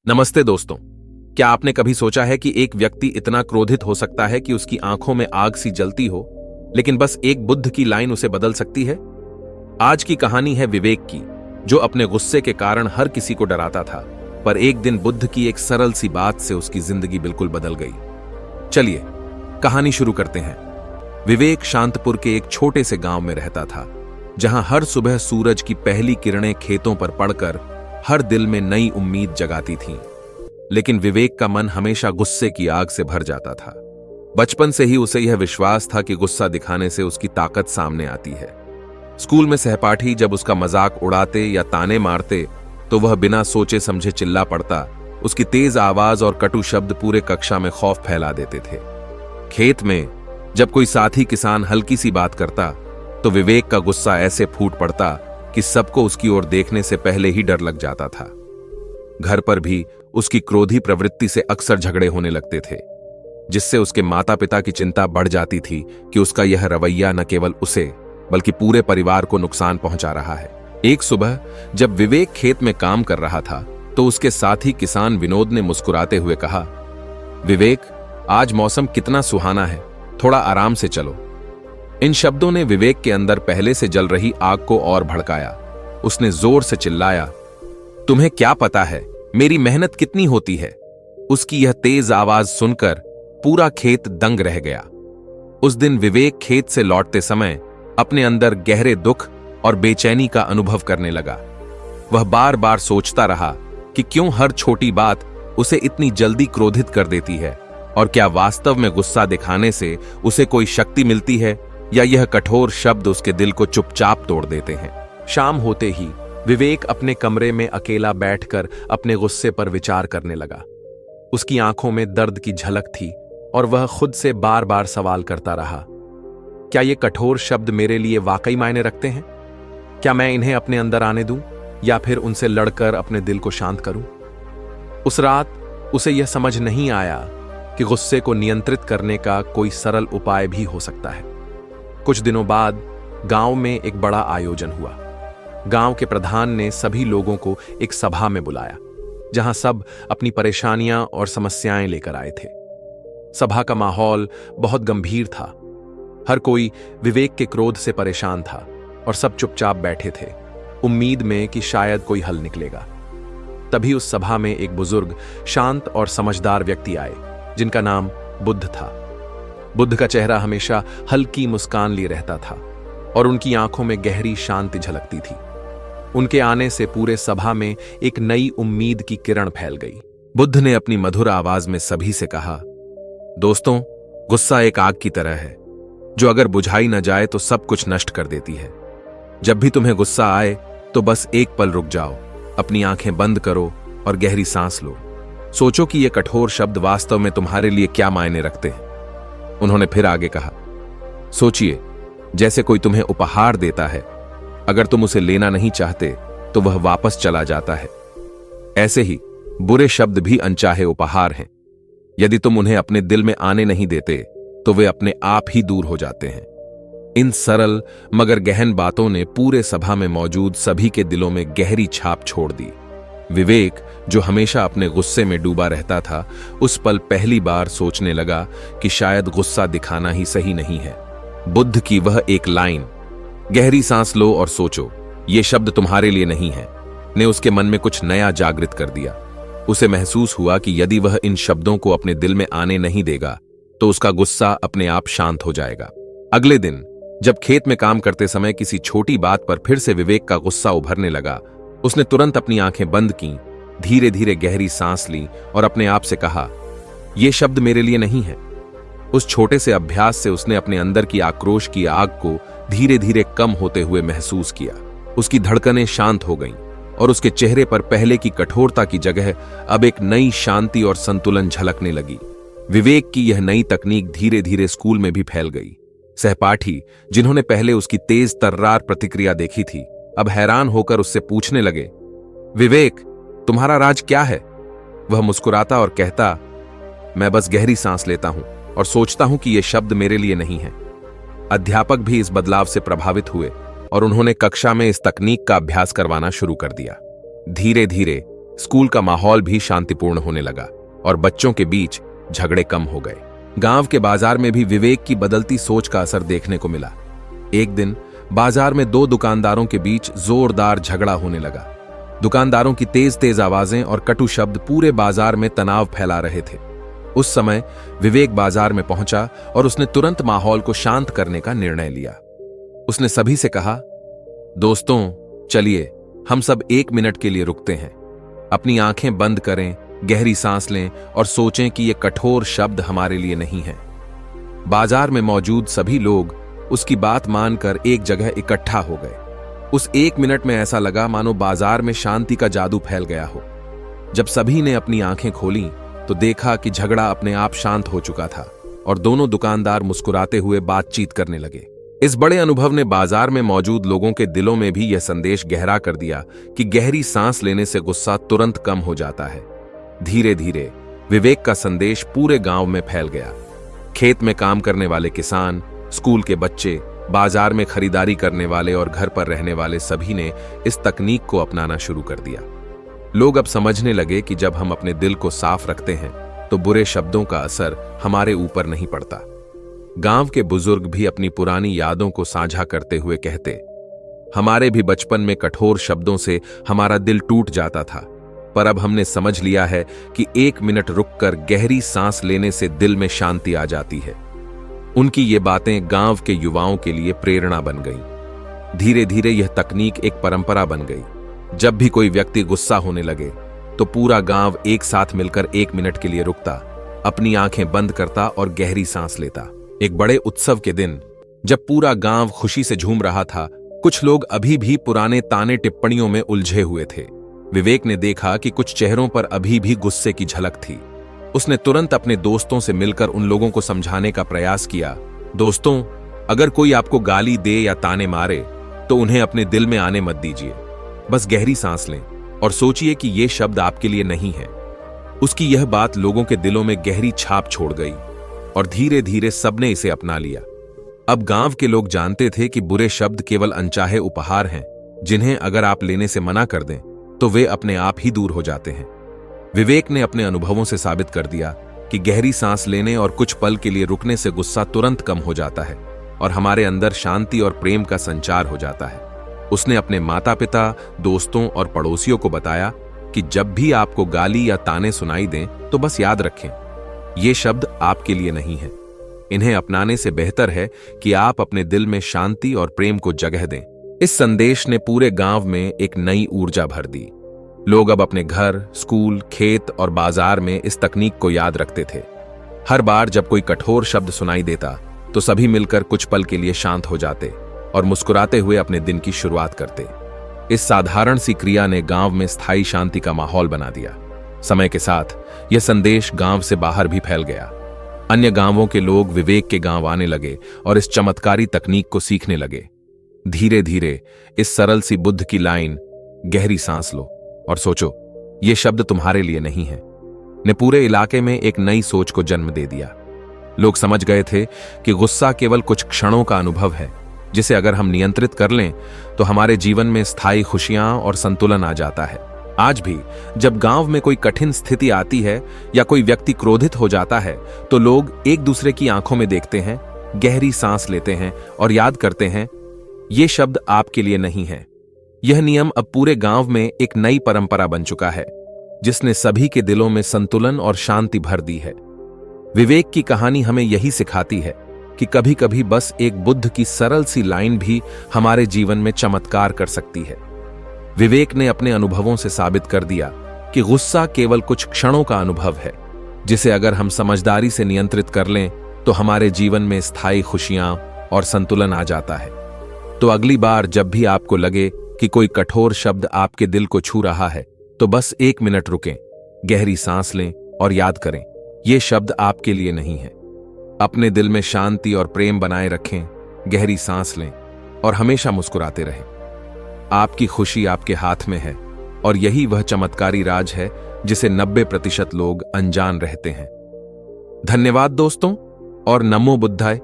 नमस्ते दोस्तों। क्या आपने कभी सोचा है कि एक व्यक्ति इतना क्रोधित हो सकता है कि उसकी आंखों में आग सी जलती हो, लेकिन बस एक बुद्ध की लाइन उसे बदल सकती है? आज की कहानी है विवेक की, जो अपने गुस्से के कारण हर किसी को डराता था, पर एक दिन बुद्ध की एक सरल सी बात से उसकी जिंदगी बिल्कुल बदल गई। चलिए कहानी शुरू करते हैं। विवेक शांतपुर के एक छोटे से गांव में रहता था, जहां हर सुबह सूरज की पहली किरणें खेतों पर पड़कर हर दिल में नई उम्मीद जगाती थीं। लेकिन विवेक का मन हमेशा गुस्से की आग से भर जाता था। बचपन से ही उसे यह विश्वास था कि गुस्सा दिखाने से उसकी ताकत सामने आती है। स्कूल में सहपाठी जब उसका मजाक उड़ाते या ताने मारते तो वह बिना सोचे समझे चिल्ला पड़ता। उसकी तेज आवाज और कटु शब्द पूरे कक्षा में खौफ फैला देते थे। खेत में जब कोई साथी किसान हल्की सी बात करता तो विवेक का गुस्सा ऐसे फूट पड़ता कि सबको उसकी ओर देखने से पहले ही डर लग जाता था। घर पर भी उसकी क्रोधी प्रवृत्ति से अक्सर झगड़े होने लगते थे, जिससे उसके माता पिता की चिंता बढ़ जाती थी कि उसका यह रवैया न केवल उसे बल्कि पूरे परिवार को नुकसान पहुंचा रहा है। एक सुबह जब विवेक खेत में काम कर रहा था तो उसके साथी किसान विनोद ने मुस्कुराते हुए कहा, विवेक, आज मौसम कितना सुहाना है, थोड़ा आराम से चलो। इन शब्दों ने विवेक के अंदर पहले से जल रही आग को और भड़काया। उसने जोर से चिल्लाया, तुम्हें क्या पता है मेरी मेहनत कितनी होती है? उसकी यह तेज आवाज सुनकर पूरा खेत दंग रह गया। उस दिन विवेक खेत से लौटते समय अपने अंदर गहरे दुख और बेचैनी का अनुभव करने लगा। वह बार बार सोचता रहा कि क्यों हर छोटी बात उसे इतनी जल्दी क्रोधित कर देती है, और क्या वास्तव में गुस्सा दिखाने से उसे कोई शक्ति मिलती है, या यह कठोर शब्द उसके दिल को चुपचाप तोड़ देते हैं। शाम होते ही विवेक अपने कमरे में अकेला बैठकर अपने गुस्से पर विचार करने लगा। उसकी आंखों में दर्द की झलक थी और वह खुद से बार बार सवाल करता रहा, क्या ये कठोर शब्द मेरे लिए वाकई मायने रखते हैं? क्या मैं इन्हें अपने अंदर आने दूं या फिर उनसे लड़कर अपने दिल को शांत करूं? उस रात उसे यह समझ नहीं आया कि गुस्से को नियंत्रित करने का कोई सरल उपाय भी हो सकता है। कुछ दिनों बाद गांव में एक बड़ा आयोजन हुआ। गांव के प्रधान ने सभी लोगों को एक सभा में बुलाया, जहां सब अपनी परेशानियां और समस्याएं लेकर आए थे। सभा का माहौल बहुत गंभीर था। हर कोई विवेक के क्रोध से परेशान था और सब चुपचाप बैठे थे, उम्मीद में कि शायद कोई हल निकलेगा। तभी उस सभा में एक बुजुर्ग, शांत और समझदार व्यक्ति आए, जिनका नाम बुद्ध था। बुद्ध का चेहरा हमेशा हल्की मुस्कान लिए रहता था और उनकी आंखों में गहरी शांति झलकती थी। उनके आने से पूरे सभा में एक नई उम्मीद की किरण फैल गई। बुद्ध ने अपनी मधुर आवाज में सभी से कहा, दोस्तों, गुस्सा एक आग की तरह है, जो अगर बुझाई न जाए तो सब कुछ नष्ट कर देती है। जब भी तुम्हें गुस्सा आए तो बस एक पल रुक जाओ, अपनी आंखें बंद करो और गहरी सांस लो। सोचो कि ये कठोर शब्द वास्तव में तुम्हारे लिए क्या मायने रखते हैं। उन्होंने फिर आगे कहा, सोचिए, जैसे कोई तुम्हें उपहार देता है, अगर तुम उसे लेना नहीं चाहते तो वह वापस चला जाता है। ऐसे ही बुरे शब्द भी अनचाहे उपहार हैं। यदि तुम उन्हें अपने दिल में आने नहीं देते तो वे अपने आप ही दूर हो जाते हैं। इन सरल मगर गहन बातों ने पूरे सभा में मौजूद सभी के दिलों में गहरी छाप छोड़ दी। विवेक, जो हमेशा अपने गुस्से में डूबा रहता था, उस पल पहली बार सोचने लगा कि शायद गुस्सा दिखाना ही सही नहीं है। बुद्ध की वह एक लाइन, गहरी सांस लो और सोचो, ये शब्द तुम्हारे लिए नहीं है, ने उसके मन में कुछ नया जागृत कर दिया। उसे महसूस हुआ कि यदि वह इन शब्दों को अपने दिल में आने नहीं देगा तो उसका गुस्सा अपने आप शांत हो जाएगा। अगले दिन जब खेत में काम करते समय किसी छोटी बात पर फिर से विवेक का गुस्सा उभरने लगा, उसने तुरंत अपनी आंखें बंद की, धीरे धीरे गहरी सांस ली और अपने आप से कहा, यह शब्द मेरे लिए नहीं है। उस छोटे से अभ्यास से उसने अपने अंदर की आक्रोश की आग को धीरे धीरे कम होते हुए महसूस किया। उसकी धड़कनें शांत हो गईं और उसके चेहरे पर पहले की कठोरता की जगह अब एक नई शांति और संतुलन झलकने लगी। विवेक की यह नई तकनीक धीरे धीरे स्कूल में भी फैल गई। सहपाठी, जिन्होंने पहले उसकी तेज तर्रार प्रतिक्रिया देखी थी, अब हैरान होकर उससे पूछने लगे, विवेक, तुम्हारा राज क्या है? वह मुस्कुराता और कहता, मैं बस गहरी सांस लेता हूं और सोचता हूं कि यह शब्द मेरे लिए नहीं है। अध्यापक भी इस बदलाव से प्रभावित हुए और उन्होंने कक्षा में इस तकनीक का अभ्यास करवाना शुरू कर दिया। धीरे धीरे स्कूल का माहौल भी शांतिपूर्ण होने लगा और बच्चों के बीच झगड़े कम हो गए। गांव के बाजार में भी विवेक की बदलती सोच का असर देखने को मिला। एक दिन बाजार में दो दुकानदारों के बीच जोरदार झगड़ा होने लगा। दुकानदारों की तेज तेज आवाजें और कटु शब्द पूरे बाजार में तनाव फैला रहे थे। उस समय विवेक बाजार में पहुंचा और उसने तुरंत माहौल को शांत करने का निर्णय लिया। उसने सभी से कहा, दोस्तों चलिए हम सब 1 मिनट के लिए रुकते हैं। अपनी आंखें बंद करें, गहरी सांस लें और सोचें कि ये कठोर शब्द हमारे लिए नहीं है। बाजार में मौजूद सभी लोग उसकी बात मानकर एक जगह इकट्ठा हो गए। उस 1 मिनट में ऐसा लगा मानो बाजार में शांति का जादू फैल गया हो। जब सभी ने अपनी आंखें खोलीं तो देखा कि झगड़ा अपने आप शांत हो चुका था और दोनों दुकानदार मुस्कुराते हुए बातचीत करने लगे। इस बड़े अनुभव ने बाजार में मौजूद लोगों के दिलों में भी यह संदेश गहरा कर दिया कि गहरी सांस लेने से गुस्सा तुरंत कम हो जाता है। धीरे धीरे विवेक का संदेश पूरे गांव में फैल गया। खेत में काम करने वाले किसान, स्कूल के बच्चे, बाजार में खरीदारी करने वाले और घर पर रहने वाले सभी ने इस तकनीक को अपनाना शुरू कर दिया। लोग अब समझने लगे कि जब हम अपने दिल को साफ रखते हैं तो बुरे शब्दों का असर हमारे ऊपर नहीं पड़ता। गांव के बुजुर्ग भी अपनी पुरानी यादों को साझा करते हुए कहते, हमारे भी बचपन में कठोर शब्दों से हमारा दिल टूट जाता था, पर अब हमने समझ लिया है कि 1 मिनट रुककर गहरी सांस लेने से दिल में शांति आ जाती है। उनकी ये बातें गांव के युवाओं के लिए प्रेरणा बन गई। धीरे धीरे यह तकनीक एक परंपरा बन गई। जब भी कोई व्यक्ति गुस्सा होने लगे तो पूरा गांव एक साथ मिलकर 1 मिनट के लिए रुकता, अपनी आंखें बंद करता और गहरी सांस लेता। एक बड़े उत्सव के दिन जब पूरा गांव खुशी से झूम रहा था, कुछ लोग अभी भी पुराने ताने टिप्पणियों में उलझे हुए थे। विवेक ने देखा कि कुछ चेहरों पर अभी भी गुस्से की झलक थी। उसने तुरंत अपने दोस्तों से मिलकर उन लोगों को समझाने का प्रयास किया, दोस्तों, अगर कोई आपको गाली दे या ताने मारे तो उन्हें अपने दिल में आने मत दीजिए। बस गहरी सांस लें और सोचिए कि ये शब्द आपके लिए नहीं है। उसकी यह बात लोगों के दिलों में गहरी छाप छोड़ गई और धीरे धीरे सबने इसे अपना लिया। अब गांव के लोग जानते थे कि बुरे शब्द केवल अनचाहे उपहार हैं, जिन्हें अगर आप लेने से मना कर दें तो वे अपने आप ही दूर हो जाते हैं। विवेक ने अपने अनुभवों से साबित कर दिया कि गहरी सांस लेने और कुछ पल के लिए रुकने से गुस्सा तुरंत कम हो जाता है और हमारे अंदर शांति और प्रेम का संचार हो जाता है। उसने अपने माता पिता, दोस्तों और पड़ोसियों को बताया कि जब भी आपको गाली या ताने सुनाई दें तो बस याद रखें, ये शब्द आपके लिए नहीं है। इन्हें अपनाने से बेहतर है कि आप अपने दिल में शांति और प्रेम को जगह दें। इस संदेश ने पूरे गांव में एक नई ऊर्जा भर दी। लोग अब अपने घर, स्कूल, खेत और बाजार में इस तकनीक को याद रखते थे। हर बार जब कोई कठोर शब्द सुनाई देता तो सभी मिलकर कुछ पल के लिए शांत हो जाते और मुस्कुराते हुए अपने दिन की शुरुआत करते। इस साधारण सी क्रिया ने गांव में स्थायी शांति का माहौल बना दिया। समय के साथ यह संदेश गांव से बाहर भी फैल गया। अन्य गांवों के लोग विवेक के गांव आने लगे और इस चमत्कारी तकनीक को सीखने लगे। धीरे धीरे इस सरल सी बुद्ध की लाइन, गहरी सांस लो और सोचो, ये शब्द तुम्हारे लिए नहीं है, ने पूरे इलाके में एक नई सोच को जन्म दे दिया। लोग समझ गए थे कि गुस्सा केवल कुछ क्षणों का अनुभव है, जिसे अगर हम नियंत्रित कर लें तो हमारे जीवन में स्थायी खुशियां और संतुलन आ जाता है। आज भी जब गांव में कोई कठिन स्थिति आती है या कोई व्यक्ति क्रोधित हो जाता है तो लोग एक दूसरे की आंखों में देखते हैं, गहरी सांस लेते हैं और याद करते हैं, ये शब्द आपके लिए नहीं है। यह नियम अब पूरे गांव में एक नई परंपरा बन चुका है, जिसने सभी के दिलों में संतुलन और शांति भर दी है। विवेक की कहानी हमें यही सिखाती है कि कभी कभी बस एक बुद्ध की सरल सी लाइन भी हमारे जीवन में चमत्कार कर सकती है। विवेक ने अपने अनुभवों से साबित कर दिया कि गुस्सा केवल कुछ क्षणों का अनुभव है, जिसे अगर हम समझदारी से नियंत्रित कर लें तो हमारे जीवन में स्थायी खुशियां और संतुलन आ जाता है। तो अगली बार जब भी आपको लगे कि कोई कठोर शब्द आपके दिल को छू रहा है तो बस 1 मिनट रुकें, गहरी सांस लें और याद करें, ये शब्द आपके लिए नहीं है। अपने दिल में शांति और प्रेम बनाए रखें, गहरी सांस लें और हमेशा मुस्कुराते रहें। आपकी खुशी आपके हाथ में है और यही वह चमत्कारी राज है जिसे 90% लोग अनजान रहते हैं। धन्यवाद दोस्तों और नमो बुद्धाय।